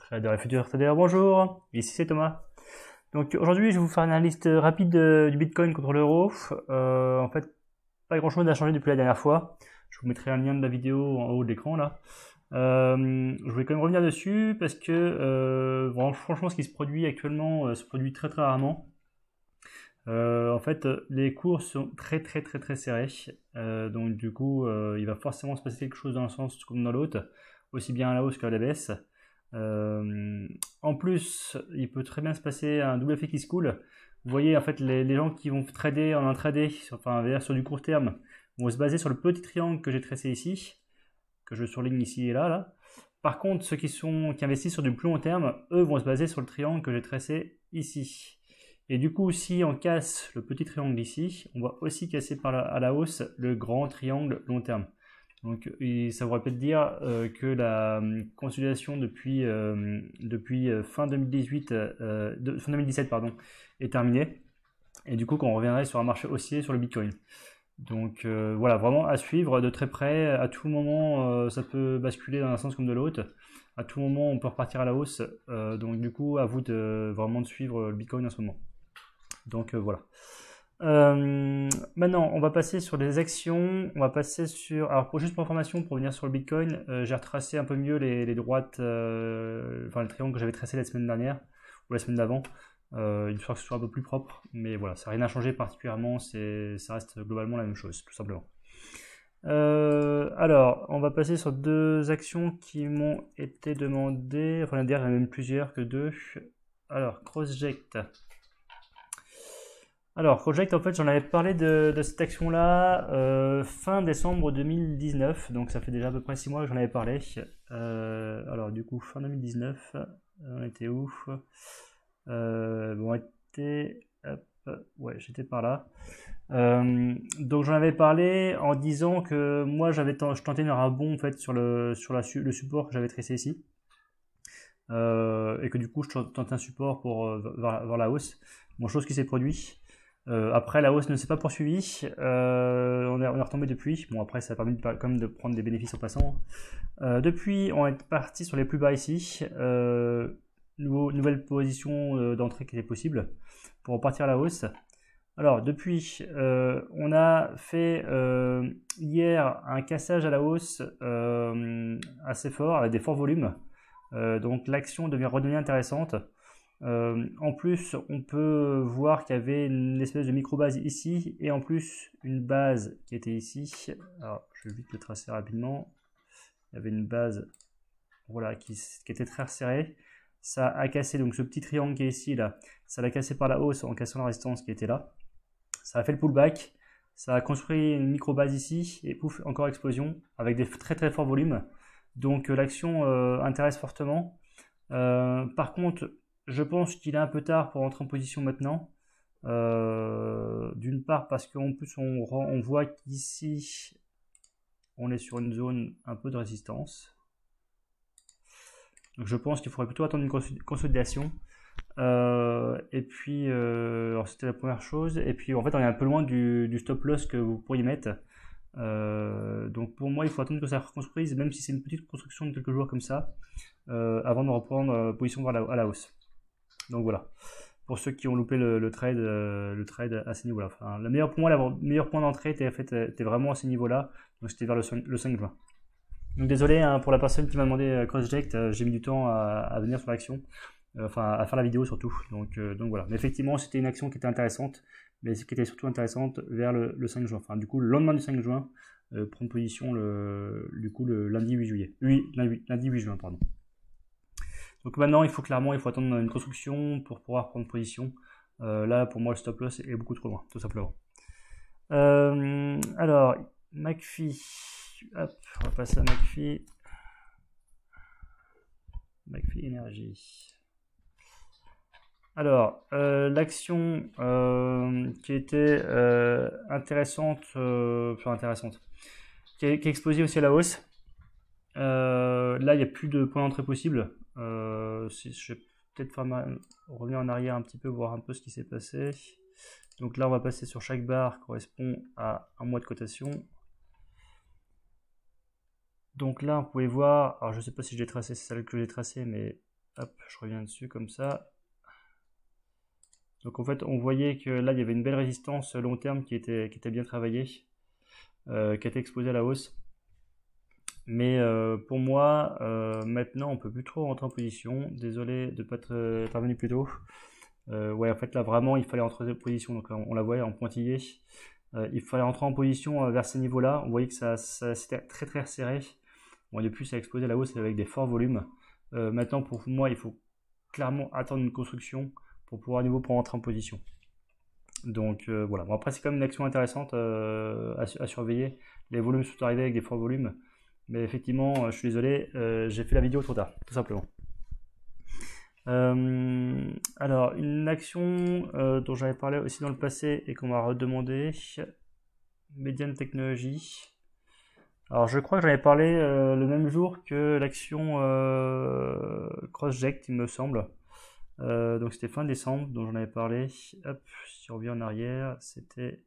Trader et futur trader, bonjour, ici c'est Thomas. Donc aujourd'hui je vais vous faire une analyse rapide du Bitcoin contre l'euro. En fait, pas grand chose n'a changé depuis la dernière fois. Je vous mettrai un lien de la vidéo en haut de l'écran là. Je voulais quand même revenir dessus parce que franchement ce qui se produit actuellement se produit très rarement. En fait, les cours sont très serrés. Donc du coup, il va forcément se passer quelque chose dans un sens comme dans l'autre, aussi bien à la hausse qu'à la baisse. En plus, il peut très bien se passer un double effet qui se coule. Vous voyez, en fait, les gens qui vont trader en intraday, enfin sur du court terme, vont se baser sur le petit triangle que j'ai tracé ici, que je surligne ici et là. Par contre, ceux qui investissent sur du plus long terme, eux vont se baser sur le triangle que j'ai tracé ici. Et du coup, si on casse le petit triangle ici, on va aussi casser à la hausse le grand triangle long terme. Donc ça voudrait peut-être dire que la consolidation depuis fin 2018, fin 2017 pardon, est terminée. Et du coup qu'on reviendrait sur un marché haussier sur le Bitcoin. Donc voilà, vraiment à suivre de très près. À tout moment, ça peut basculer dans un sens comme de l'autre. À tout moment, on peut repartir à la hausse. Donc du coup, à vous vraiment de suivre le Bitcoin en ce moment. Donc voilà. Maintenant, on va passer sur les actions. On va passer sur. Alors, juste pour information, pour revenir sur le Bitcoin, j'ai retracé un peu mieux les droites, enfin le triangle que j'avais tracé la semaine dernière ou la semaine d'avant, histoire que ce soit un peu plus propre. Mais voilà, ça n'a rien à changer particulièrement. Ça reste globalement la même chose, tout simplement. Alors, on va passer sur deux actions qui m'ont été demandées. Enfin, d'ailleurs, il y en a même plusieurs que deux. Alors, CrossJect. Alors, Project, en fait, j'en avais parlé de cette action-là fin décembre 2019, donc ça fait déjà à peu près 6 mois que j'en avais parlé. Alors, du coup, fin 2019, on était où? Bon, on était. Hop, ouais, j'étais par là. Donc, j'en avais parlé en disant que moi, je tentais un rebond en fait sur le support que j'avais tracé ici. Et que du coup, je tentais un support pour vers la hausse. Bon, chose qui s'est produite. Après, la hausse ne s'est pas poursuivie. On est retombé depuis. Bon, après, ça a permis quand même de prendre des bénéfices en passant. Depuis, on est parti sur les plus bas ici. Nouvelle position d'entrée qui était possible pour repartir à la hausse. Alors, depuis, on a fait hier un cassage à la hausse assez fort, avec des forts volumes. Donc, l'action devient redevenir intéressante. En plus, on peut voir qu'il y avait une espèce de micro-base ici et en plus une base qui était ici. Alors, je vais vite le tracer rapidement. Il y avait une base voilà, qui était très resserrée. Ça a cassé donc ce petit triangle qui est ici, là. Ça l'a cassé par la hausse en cassant la résistance qui était là. Ça a fait le pullback. Ça a construit une micro-base ici et pouf, encore explosion avec des très forts volumes. Donc l'action intéresse fortement. Par contre, je pense qu'il est un peu tard pour rentrer en position maintenant. D'une part parce qu'en plus on voit qu'ici on est sur une zone un peu de résistance. Donc je pense qu'il faudrait plutôt attendre une consolidation. Et puis, alors c'était la première chose. Et puis en fait on est un peu loin du stop loss que vous pourriez mettre. Donc pour moi il faut attendre que ça reconstruise, même si c'est une petite construction de quelques jours comme ça, avant de reprendre position à la hausse. Donc voilà, pour ceux qui ont loupé le trade à ces niveaux-là. Enfin, pour moi, le meilleur point d'entrée était vraiment à ces niveaux-là, donc c'était vers le 5 juin. Donc désolé hein, pour la personne qui m'a demandé CrossJect, j'ai mis du temps à venir sur l'action, enfin à faire la vidéo surtout. Donc voilà, mais effectivement c'était une action qui était intéressante, mais qui était surtout intéressante vers le 5 juin. Enfin du coup le lendemain du 5 juin, prendre position le lundi 8 juillet. Oui, lundi 8 juin, pardon. Donc maintenant, il faut attendre une construction pour pouvoir prendre position. Là, pour moi, le stop loss est beaucoup trop loin, tout simplement. Alors, McPhee. Hop, on va passer à McPhee. McPhee Énergie. Alors, l'action qui était intéressante, qui a explosé aussi à la hausse. Là, il n'y a plus de point d'entrée possible. Je vais peut-être revenir en arrière un petit peu, voir un peu ce qui s'est passé. Donc là, on va passer sur chaque barre correspond à un mois de cotation. Donc là, vous pouvez voir, alors je ne sais pas si je l'ai tracé, c'est celle que j'ai tracée, mais hop, je reviens dessus comme ça. Donc en fait, on voyait que là, il y avait une belle résistance long terme qui était bien travaillée, qui était exposée à la hausse. Mais pour moi, maintenant, on peut plus trop rentrer en position. Désolé de ne pas être intervenu plus tôt. Ouais, en fait, là, vraiment, il fallait rentrer en position. Donc, on la voyait en pointillé. Il fallait rentrer en position vers ces niveaux-là. On voyait que ça c'était très très serré. Bon, depuis, ça a explosé à la hausse avec des forts volumes. Maintenant, pour moi, il faut clairement attendre une construction pour pouvoir à nouveau pour rentrer en position. Donc voilà. Bon, après, c'est quand même une action intéressante à surveiller. Les volumes sont arrivés avec des forts volumes. Mais effectivement, je suis désolé, j'ai fait la vidéo trop tard, tout simplement. Alors, une action dont j'avais parlé aussi dans le passé et qu'on m'a redemandé, Median Technology. Alors, je crois que j'en avais parlé le même jour que l'action CrossJect, il me semble. Donc, c'était fin décembre, dont j'en avais parlé. Hop, si on revient en arrière, c'était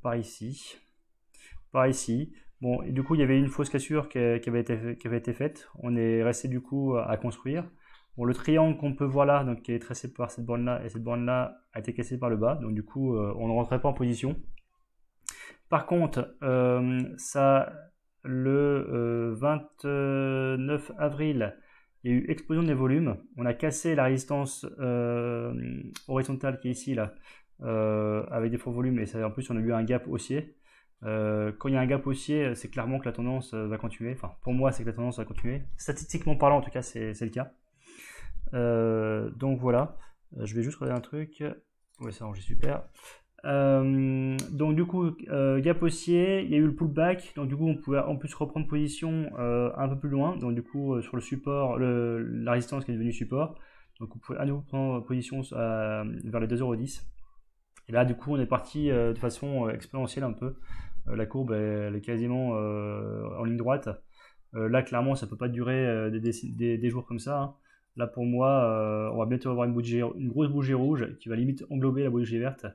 par ici. Par ici. Bon, et du coup, il y avait une fausse cassure qui avait été faite. On est resté du coup à construire. Bon, le triangle qu'on peut voir là, donc qui est tracé par cette borne-là et cette borne-là, a été cassé par le bas. Donc du coup, on ne rentrait pas en position. Par contre, ça, le 29 avril, il y a eu explosion des volumes. On a cassé la résistance horizontale qui est ici, là, avec des forts volumes. Et ça, en plus, on a eu un gap haussier. Quand il y a un gap haussier, c'est clairement que la tendance va continuer. Enfin, pour moi, c'est que la tendance va continuer. Statistiquement parlant, en tout cas, c'est le cas. Donc voilà. Je vais juste regarder un truc. Ouais, ça range super. Donc du coup, gap haussier, il y a eu le pullback. Donc du coup, on pouvait en plus reprendre position un peu plus loin. Donc du coup, sur le support, la résistance qui est devenue support. Donc on pouvait à nouveau prendre position vers les 2,10 €. Et là, du coup, on est parti de façon exponentielle un peu. La courbe, elle est quasiment en ligne droite. Là, clairement, ça peut pas durer des jours comme ça, hein. Là, pour moi, on va bientôt avoir une grosse bougie rouge qui va limite englober la bougie verte.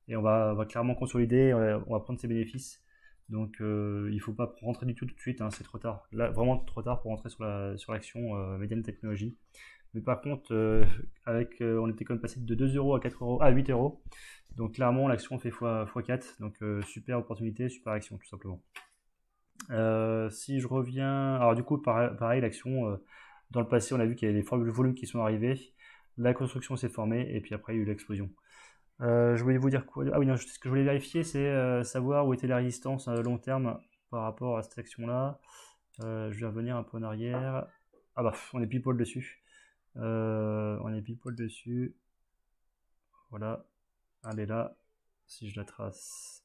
Et on va clairement consolider, on va prendre ses bénéfices. Donc, il faut pas rentrer du tout de suite, hein, c'est trop tard. Là, vraiment trop tard pour rentrer sur l'action Median Technology. Mais par contre, on était quand même passé de 2 € à 4 € à 8 €. Donc clairement, l'action fait x4. Donc super opportunité, super action, tout simplement. Si je reviens... Alors du coup, pareil, l'action, dans le passé, on a vu qu'il y avait des forts volumes qui sont arrivés. La construction s'est formée et puis après, il y a eu l'explosion. Je voulais vous dire quoi? Ah oui, non, ce que je voulais vérifier, c'est savoir où était la résistance à long terme par rapport à cette action-là. Je vais revenir un peu en arrière. Ah bah, on est pile poil dessus. On est pile poil dessus. Voilà. Elle est là. Si je la trace.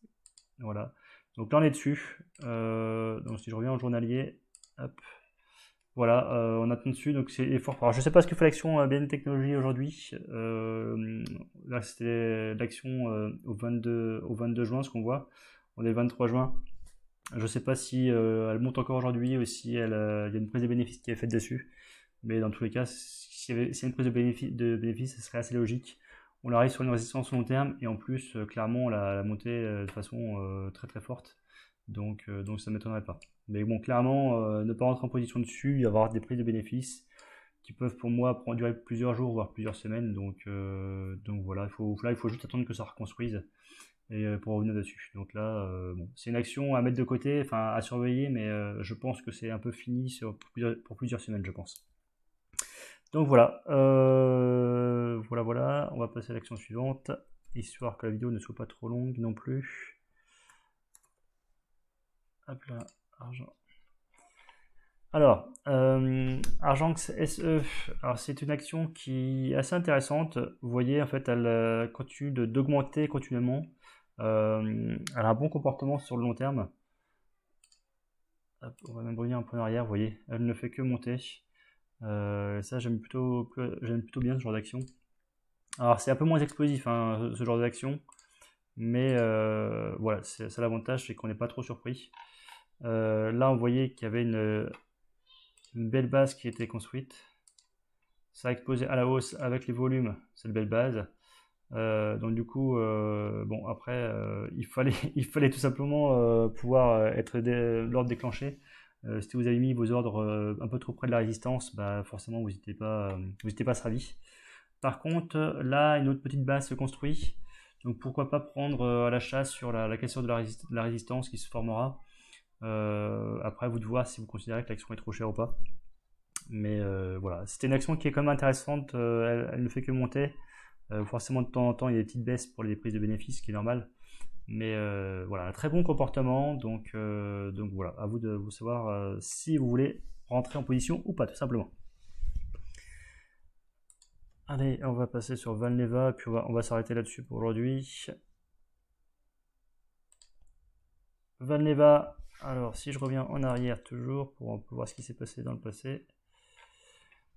Voilà. Donc là, on est dessus. Donc si je reviens au journalier. Hop. Voilà, on attend dessus, donc c'est fort. Alors, je sais pas ce que fait l'action BN Technologies aujourd'hui. Là, c'était l'action au 22 juin, ce qu'on voit. On est le 23 juin. Je sais pas si elle monte encore aujourd'hui ou si il y a une prise de bénéfice qui est faite dessus. Mais dans tous les cas, s'il y a une prise de bénéfice, ce serait assez logique. On arrive sur une résistance long terme et en plus, clairement, la montée de façon très très forte. Donc ça ne m'étonnerait pas. Mais bon, clairement, ne pas rentrer en position dessus, y avoir des prises de bénéfices qui peuvent pour moi durer plusieurs jours, voire plusieurs semaines. Donc voilà, il faut juste attendre que ça reconstruise et pour revenir dessus. Donc là, bon, c'est une action à mettre de côté, enfin à surveiller, mais je pense que c'est un peu fini pour plusieurs semaines, je pense. Donc voilà, voilà, on va passer à l'action suivante, histoire que la vidéo ne soit pas trop longue non plus. Hop là, argent. Alors, Argenx SE, alors c'est une action qui est assez intéressante. Vous voyez, en fait, elle continue d'augmenter continuellement. Elle a un bon comportement sur le long terme. Hop, on va même revenir un peu en arrière, vous voyez, elle ne fait que monter. Ça, j'aime plutôt bien ce genre d'action. Alors, c'est un peu moins explosif, hein, ce genre d'action. Mais voilà, c'est l'avantage, c'est qu'on n'est pas trop surpris. Là, on voyait qu'il y avait une belle base qui était construite. Ça a explosé à la hausse avec les volumes, cette belle base. Donc du coup, bon après, il fallait tout simplement pouvoir être l'ordre déclenché. Si vous avez mis vos ordres un peu trop près de la résistance, bah forcément vous n'étiez pas servi. Par contre, là, une autre petite base se construit. Donc pourquoi pas prendre à la chasse sur la question de la résistance qui se formera. Après, vous de voir si vous considérez que l'action est trop chère ou pas. Mais voilà, c'était une action qui est quand même intéressante. Elle ne fait que monter. Forcément, de temps en temps, il y a des petites baisses pour les prises de bénéfices, ce qui est normal. Mais voilà, un très bon comportement. Donc voilà, à vous de vous savoir si vous voulez rentrer en position ou pas, tout simplement. Allez, on va passer sur Valneva, puis on va s'arrêter là-dessus pour aujourd'hui. Valneva, alors si je reviens en arrière toujours, pour un peu voir ce qui s'est passé dans le passé.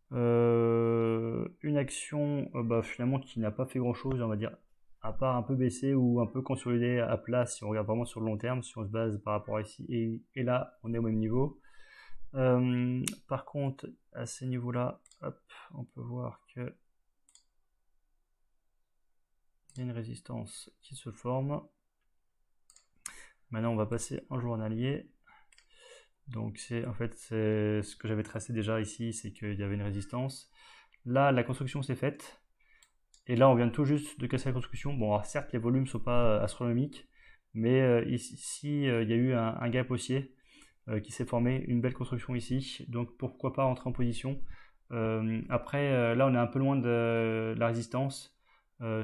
Une action finalement qui n'a pas fait grand-chose, on va dire, à part un peu baisser ou un peu consolider à plat si on regarde vraiment sur le long terme, si on se base par rapport à ici et là, on est au même niveau. Par contre, à ces niveaux-là, on peut voir que il y a une résistance qui se forme. Maintenant, on va passer en journalier. Donc, en fait, c'est ce que j'avais tracé déjà ici, c'est qu'il y avait une résistance. Là, la construction s'est faite. Et là, on vient tout juste de casser la construction. Bon, alors, certes, les volumes ne sont pas astronomiques, mais ici, il y a eu un gap haussier qui s'est formé, une belle construction ici. Donc, pourquoi pas rentrer en position. Après, là, on est un peu loin de la résistance.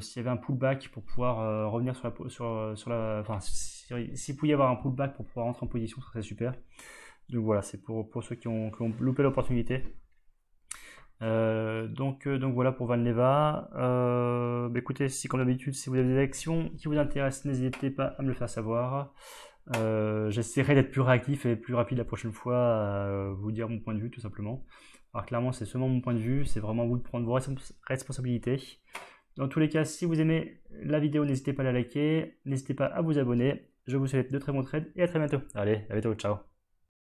S'il y avait un pullback pour pouvoir revenir sur la enfin, s'il pouvait y avoir un pullback pour pouvoir rentrer en position, ça serait super. Donc voilà, c'est pour ceux qui ont loupé l'opportunité. Donc voilà pour Valneva. Écoutez, si comme d'habitude, si vous avez des actions qui vous intéressent, n'hésitez pas à me le faire savoir. J'essaierai d'être plus réactif et plus rapide la prochaine fois à vous dire mon point de vue tout simplement. Alors clairement, c'est seulement mon point de vue, c'est vraiment à vous de prendre vos responsabilités. Dans tous les cas, si vous aimez la vidéo, n'hésitez pas à la liker, n'hésitez pas à vous abonner. Je vous souhaite de très bons trades et à très bientôt. Allez, à bientôt, ciao.